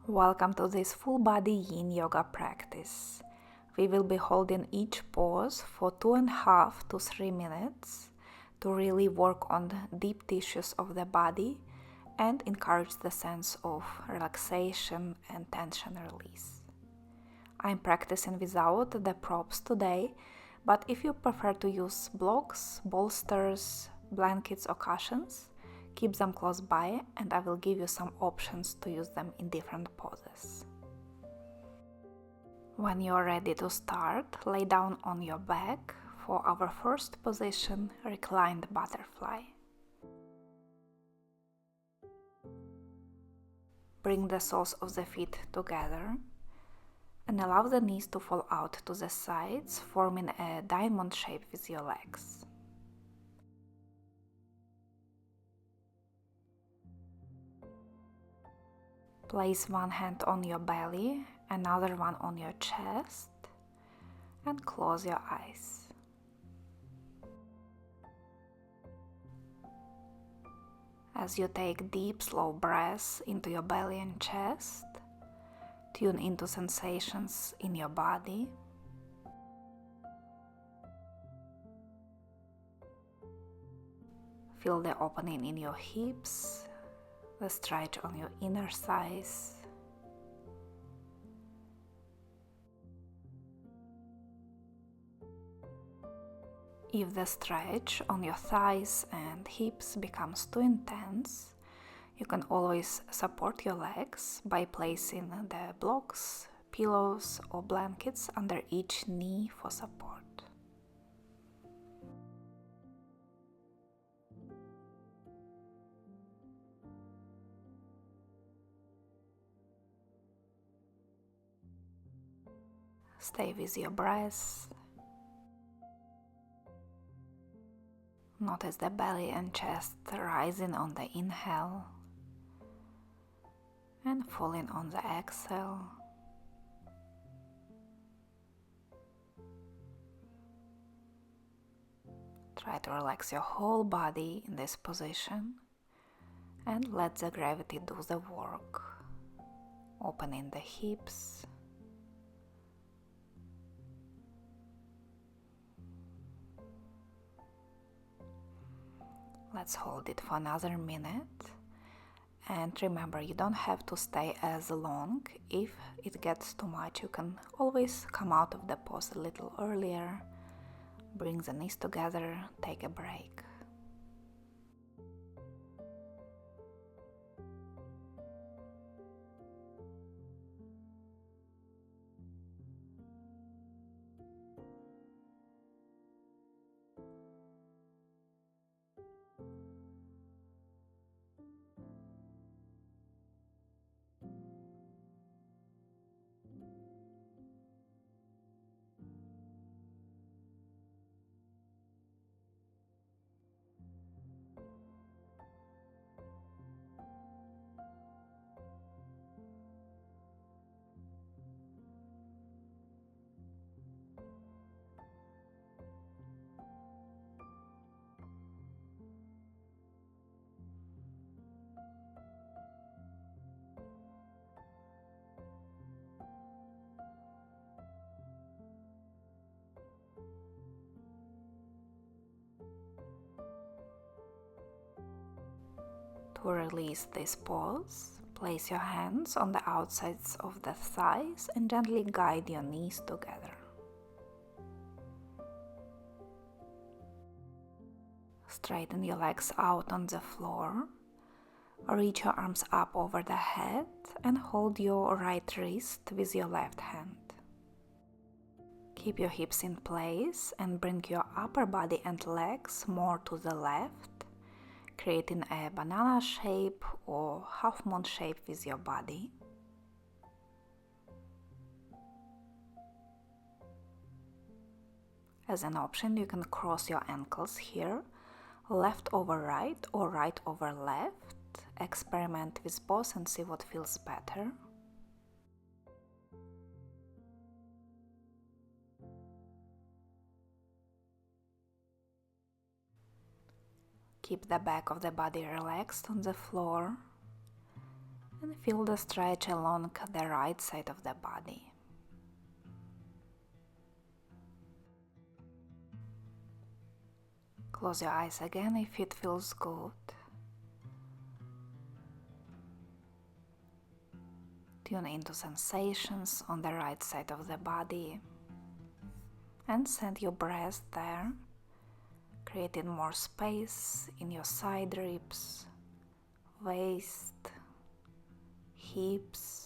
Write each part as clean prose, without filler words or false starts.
Welcome to this full body yin yoga practice. We will be holding each pose for 2.5 to 3 minutes to really work on the deep tissues of the body and encourage the sense of relaxation and tension release. I'm practicing without the props today, but if you prefer to use blocks, bolsters, blankets or cushions, keep them close by and I will give you some options to use them in different poses. When you are ready to start, lay down on your back for our first position, reclined butterfly. Bring the soles of the feet together and allow the knees to fall out to the sides, forming a diamond shape with your legs. Place one hand on your belly, another one on your chest, and close your eyes. As you take deep, slow breaths into your belly and chest, tune into sensations in your body. Feel the opening in your hips, the stretch on your inner thighs. If the stretch on your thighs and hips becomes too intense, you can always support your legs by placing the blocks, pillows or blankets under each knee for support. Stay with your breath. Notice the belly and chest rising on the inhale and falling on the exhale. Try to relax your whole body in this position and let the gravity do the work. Opening the hips. Let's hold it for another minute. And remember, you don't have to stay as long. If it gets too much, you can always come out of the pose a little earlier. Bring the knees together, take a break. To release this pose, place your hands on the outsides of the thighs and gently guide your knees together. Straighten your legs out on the floor, reach your arms up over the head and hold your right wrist with your left hand. Keep your hips in place and bring your upper body and legs more to the left, creating a banana shape or half moon shape with your body. As an option, you can cross your ankles here, left over right or right over left. Experiment with both and see what feels better. Keep the back of the body relaxed on the floor And feel the stretch along the right side of the body. Close your eyes again if it feels good. Tune into sensations on the right side of the body and send your breath there, creating more space in your side ribs, waist, hips.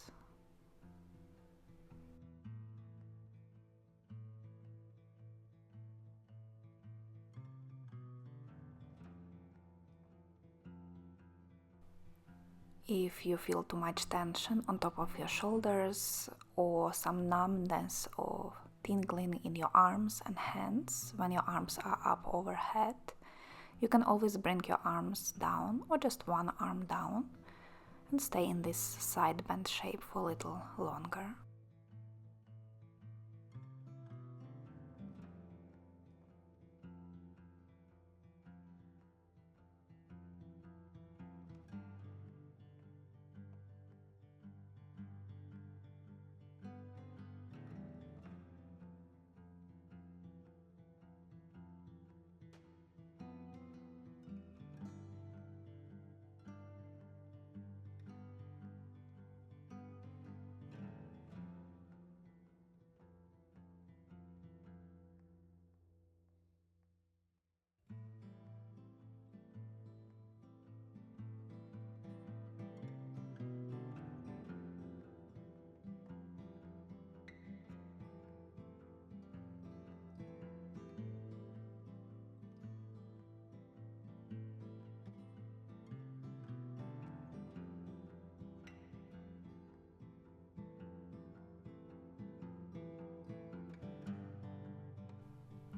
If you feel too much tension on top of your shoulders or some numbness or tingling in your arms and hands when your arms are up overhead, you can always bring your arms down or just one arm down and stay in this side bend shape for a little longer.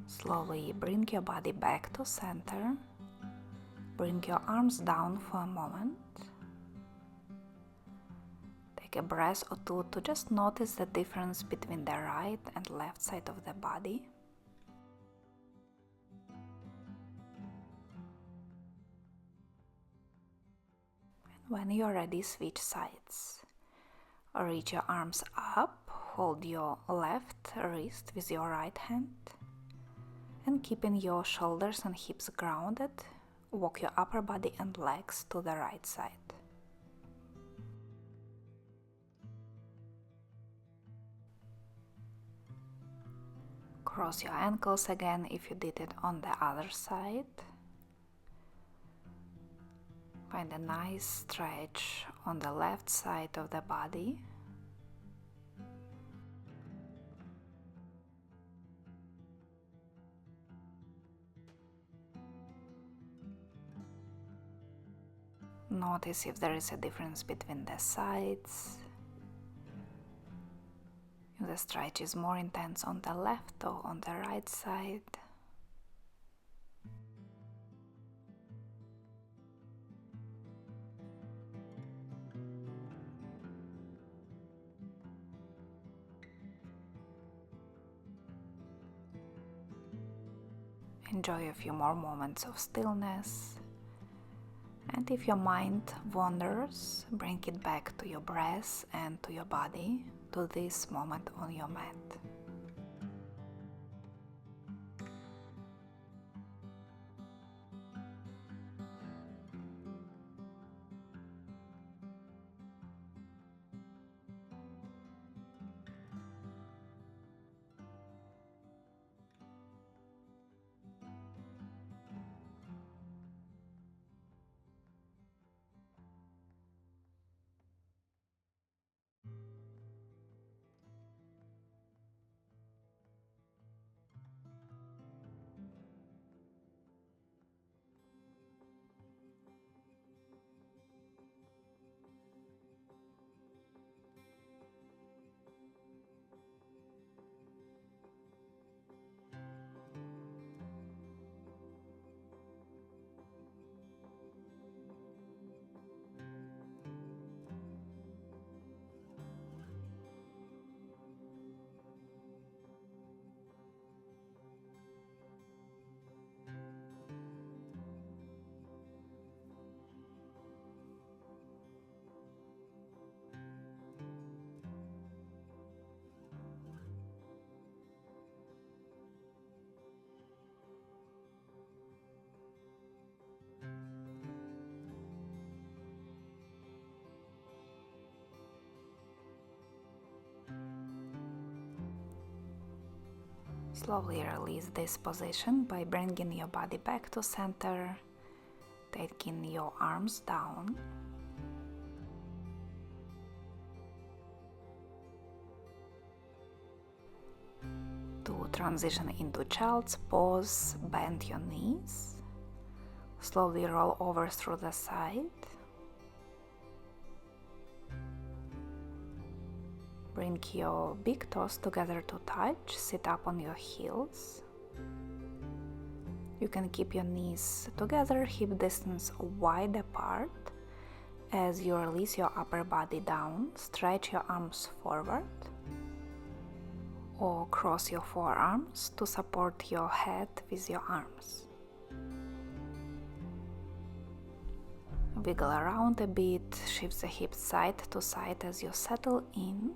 Slowly bring your body back to center. Bring your arms down for a moment. Take a breath or two to just notice the difference between the right and left side of the body. And when you're ready, switch sides. Reach your arms up, hold your left wrist with your right hand, and keeping your shoulders and hips grounded, walk your upper body and legs to the right side. Cross your ankles again if you did it on the other side. Find a nice stretch on the left side of the body. Notice if there is a difference between the sides. If the stretch is more intense on the left or on the right side. Enjoy a few more moments of stillness. And if your mind wanders, bring it back to your breath and to your body, to this moment on your mat. Slowly release this position by bringing your body back to center, taking your arms down. To transition into child's pose, bend your knees. Slowly roll over through the side. Bring your big toes together to touch, sit up on your heels. You can keep your knees together, hip distance wide apart. As you release your upper body down, stretch your arms forward or cross your forearms to support your head with your arms. Wiggle around a bit, shift the hips side to side as you settle in.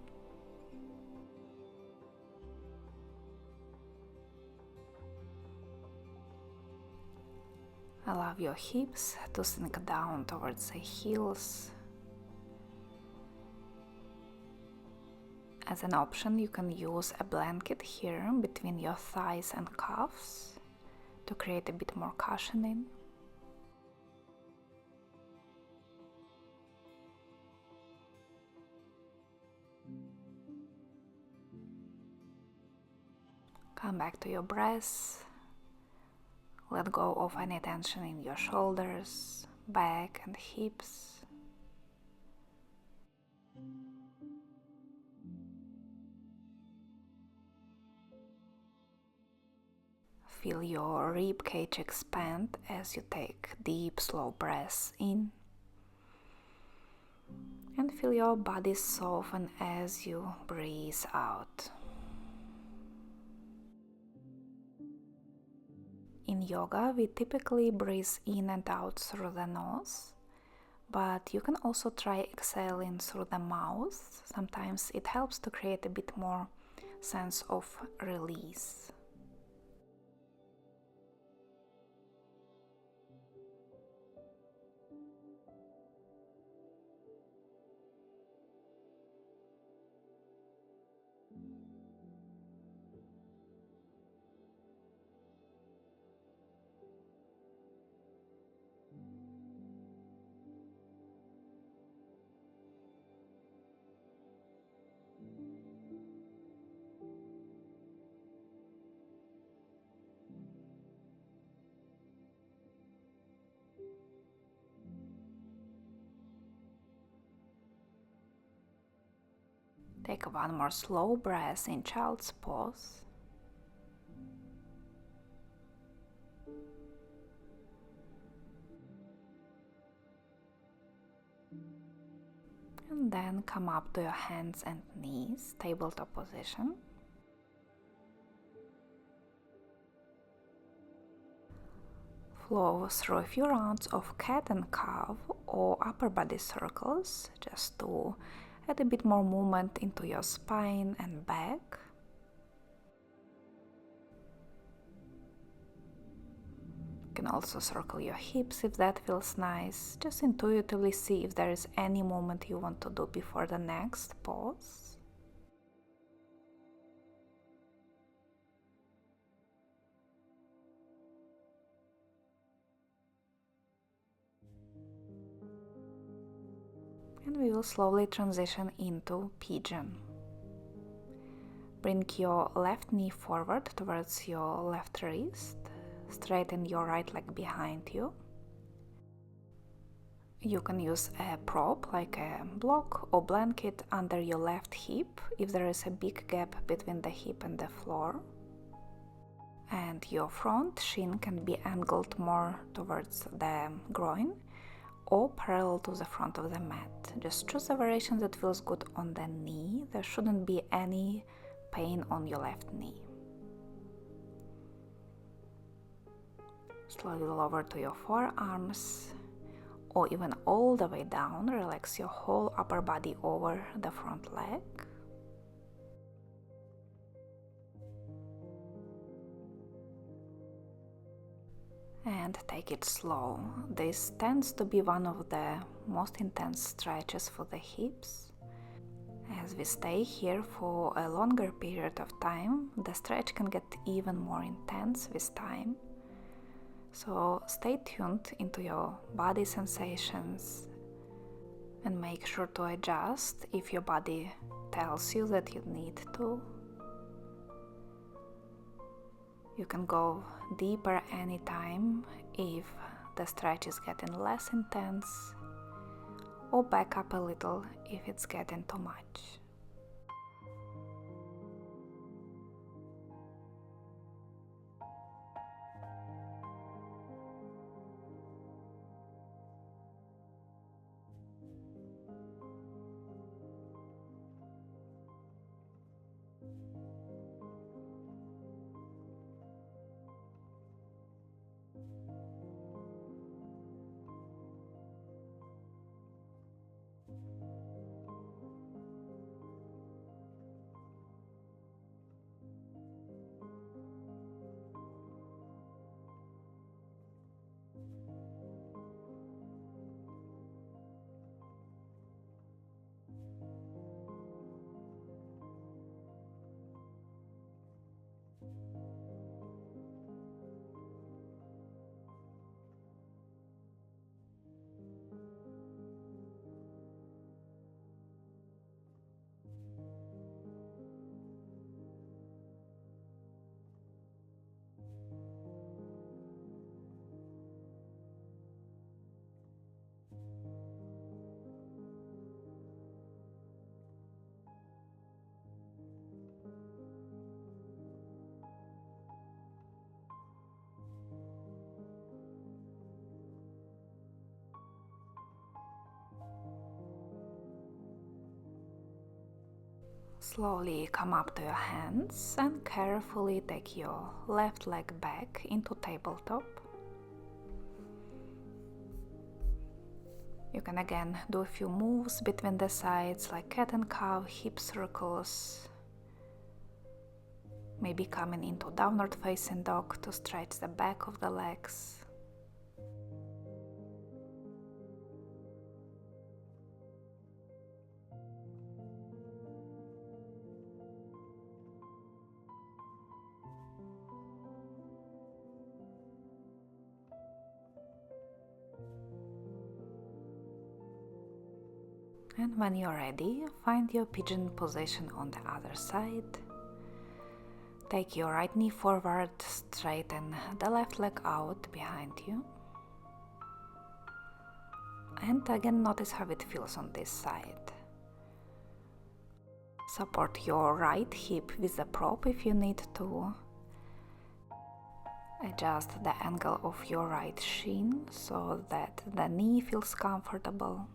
Allow your hips to sink down towards the heels. As an option, you can use a blanket here between your thighs and calves to create a bit more cushioning. Come back to your breath. Let go of any tension in your shoulders, back and hips. Feel your rib cage expand as you take deep, slow breaths in. And feel your body soften as you breathe out. In yoga, we typically breathe in and out through the nose, but you can also try exhaling through the mouth. Sometimes it helps to create a bit more sense of release. Take one more slow breath in child's pose. And then come up to your hands and knees, tabletop position. Flow through a few rounds of cat and cow or upper body circles, just to add a bit more movement into your spine and back. You can also circle your hips if that feels nice. Just intuitively see if there is any movement you want to do before the next pose. And we will slowly transition into Pigeon. Bring your left knee forward towards your left wrist. Straighten your right leg behind you. You can use a prop like a block or blanket under your left hip if there is a big gap between the hip and the floor. And your front shin can be angled more towards the groin or parallel to the front of the mat. Just choose a variation that feels good on the knee. There shouldn't be any pain on your left knee. Slowly lower to your forearms or even all the way down. Relax your whole upper body over the front leg. And take it slow. This tends to be one of the most intense stretches for the hips. As we stay here for a longer period of time, the stretch can get even more intense with time. So stay tuned into your body sensations and make sure to adjust if your body tells you that you need to. You can go deeper anytime if the stretch is getting less intense, or back up a little if it's getting too much. Slowly come up to your hands and carefully take your left leg back into tabletop. You can again do a few moves between the sides like cat and cow, hip circles, maybe coming into downward facing dog to stretch the back of the legs. And when you're ready, find your pigeon position on the other side. Take your right knee forward, straighten the left leg out behind you. And again, notice how it feels on this side. Support your right hip with the prop if you need to. Adjust the angle of your right shin so that the knee feels comfortable.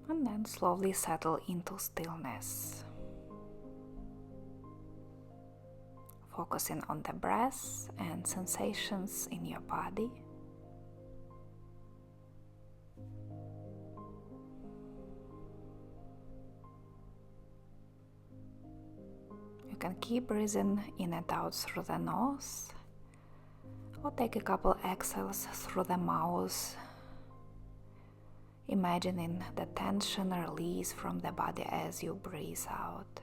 And then slowly settle into stillness. Focusing on the breath and sensations in your body. You can keep breathing in and out through the nose, or take a couple exhales through the mouth, imagining the tension release from the body as you breathe out.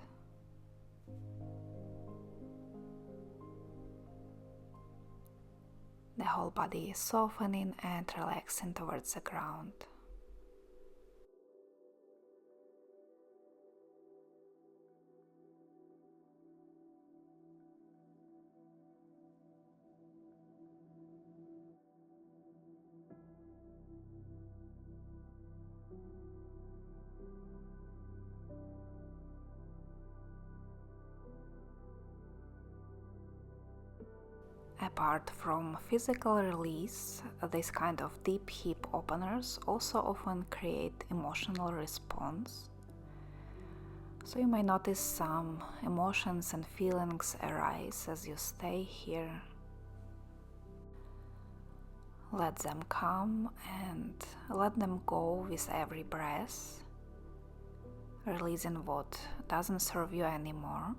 The whole body is softening and relaxing towards the ground. Apart from physical release, this kind of deep hip openers also often create emotional response. So you may notice some emotions and feelings arise as you stay here. Let them come and let them go with every breath, releasing what doesn't serve you anymore.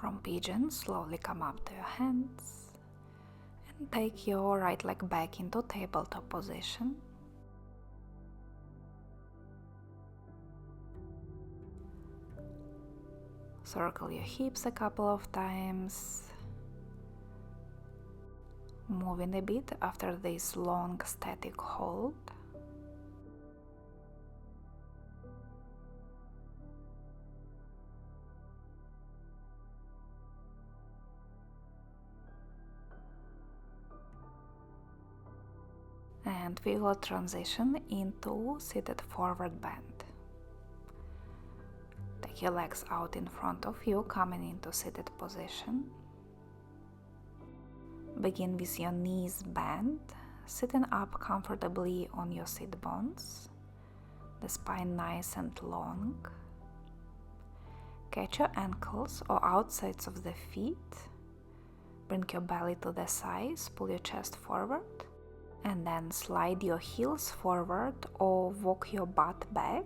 From Pigeon, slowly come up to your hands and take your right leg back into tabletop position. Circle your hips a couple of times, moving a bit after this long static hold. And we will transition into seated forward bend. Take your legs out in front of you, coming into seated position. Begin with your knees bent, sitting up comfortably on your sit bones, the spine nice and long. Catch your ankles or outsides of the feet. Bring your belly to the sides, pull your chest forward, and then slide your heels forward or walk your butt back,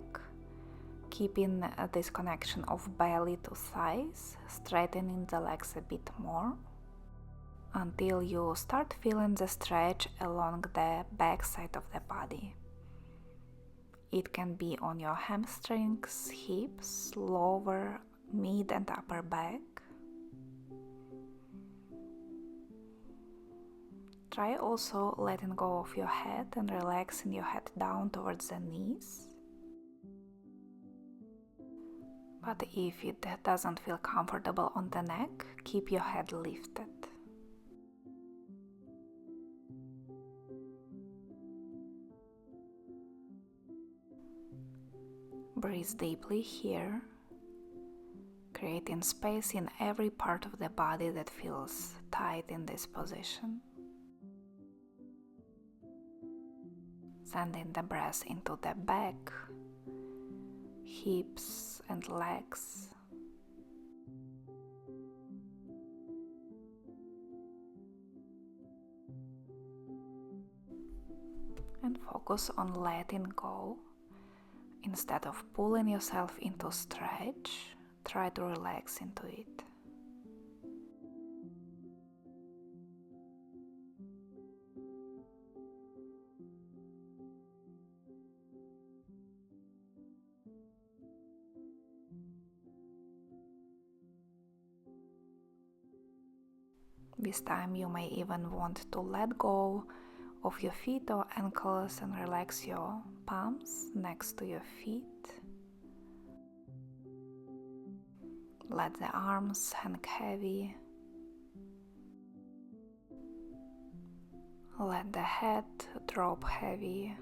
keeping this connection of belly to thighs, straightening the legs a bit more until you start feeling the stretch along the back side of the body. It can be on your hamstrings, hips, lower, mid and upper back. Try also letting go of your head and relaxing your head down towards the knees. But if it doesn't feel comfortable on the neck, keep your head lifted. Breathe deeply here, creating space in every part of the body that feels tight in this position. Sending the breath into the back, hips and legs. And focus on letting go. Instead of pulling yourself into stretch, try to relax into it. This time you may even want to let go of your feet or ankles and relax your palms next to your feet. Let the arms hang heavy. Let the head drop heavy.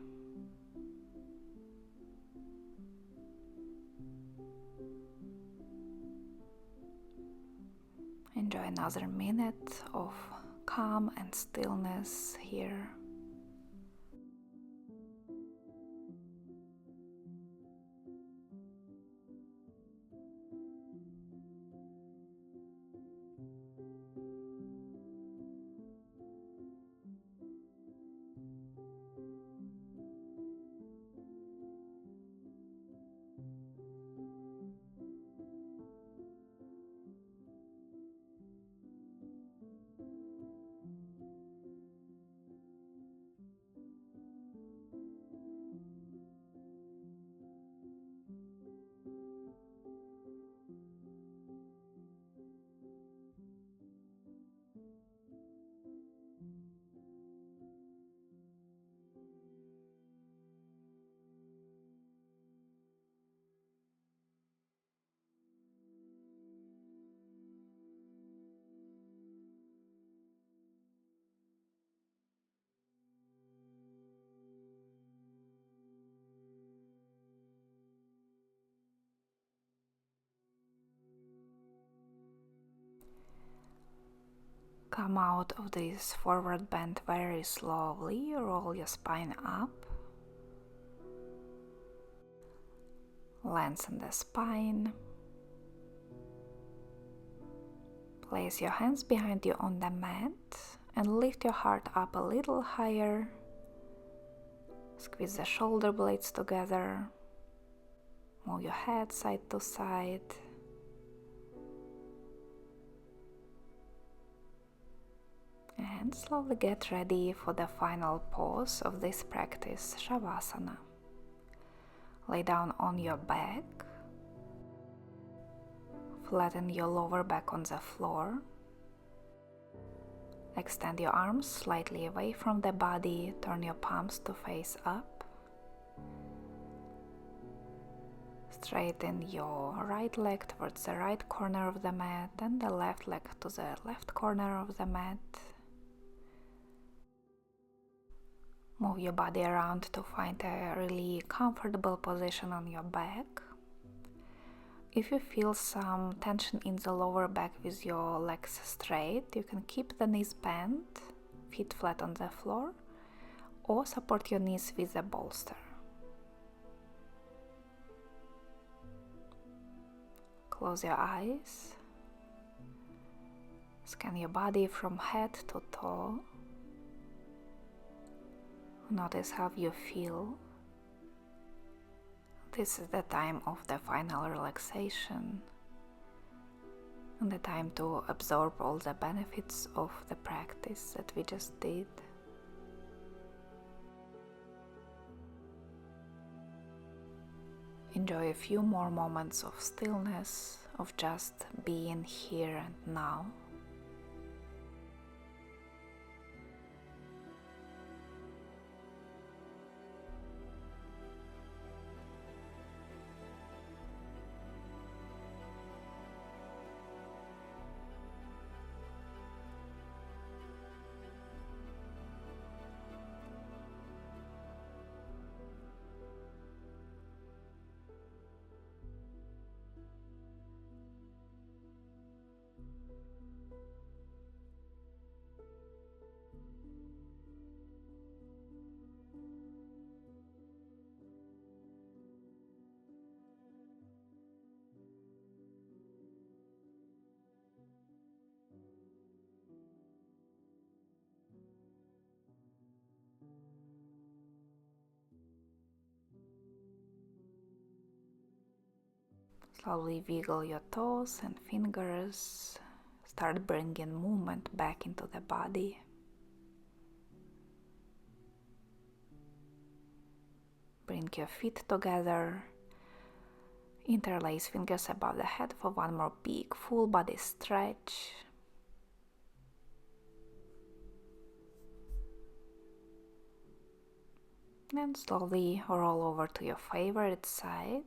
Enjoy another minute of calm and stillness here. Come out of this forward bend very slowly, roll your spine up, lengthen the spine, place your hands behind you on the mat and lift your heart up a little higher, squeeze the shoulder blades together, move your head side to side. And slowly get ready for the final pose of this practice, Shavasana. Lay down on your back, flatten your lower back on the floor, extend your arms slightly away from the body, turn your palms to face up, straighten your right leg towards the right corner of the mat and the left leg to the left corner of the mat. Move your body around to find a really comfortable position on your back. If you feel some tension in the lower back with your legs straight, you can keep the knees bent, feet flat on the floor, or support your knees with a bolster. Close your eyes. Scan your body from head to toe. Notice how you feel. This is the time of the final relaxation and the time to absorb all the benefits of the practice that we just did. Enjoy a few more moments of stillness, of just being here and now. Slowly wiggle your toes and fingers. Start bringing movement back into the body. Bring your feet together. Interlace fingers above the head for one more big full body stretch. And slowly roll over to your favorite side.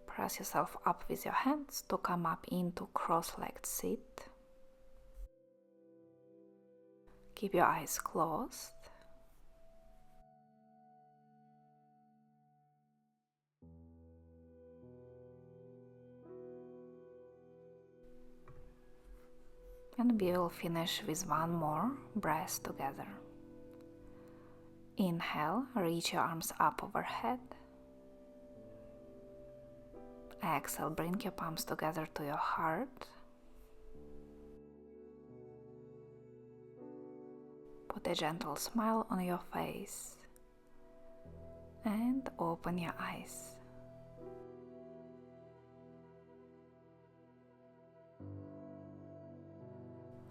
Press yourself up with your hands to come up into cross-legged sit. Keep your eyes closed. And we will finish with one more breath together. Inhale, reach your arms up overhead. Exhale, bring your palms together to your heart. Put a gentle smile on your face. And open your eyes.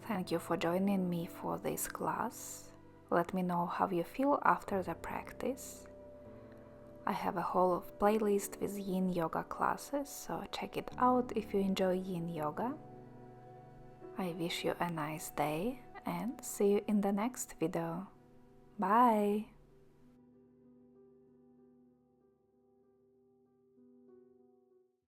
Thank you for joining me for this class. Let me know how you feel after the practice. I have a whole playlist with Yin Yoga classes, so check it out if you enjoy Yin Yoga. I wish you a nice day and see you in the next video. Bye!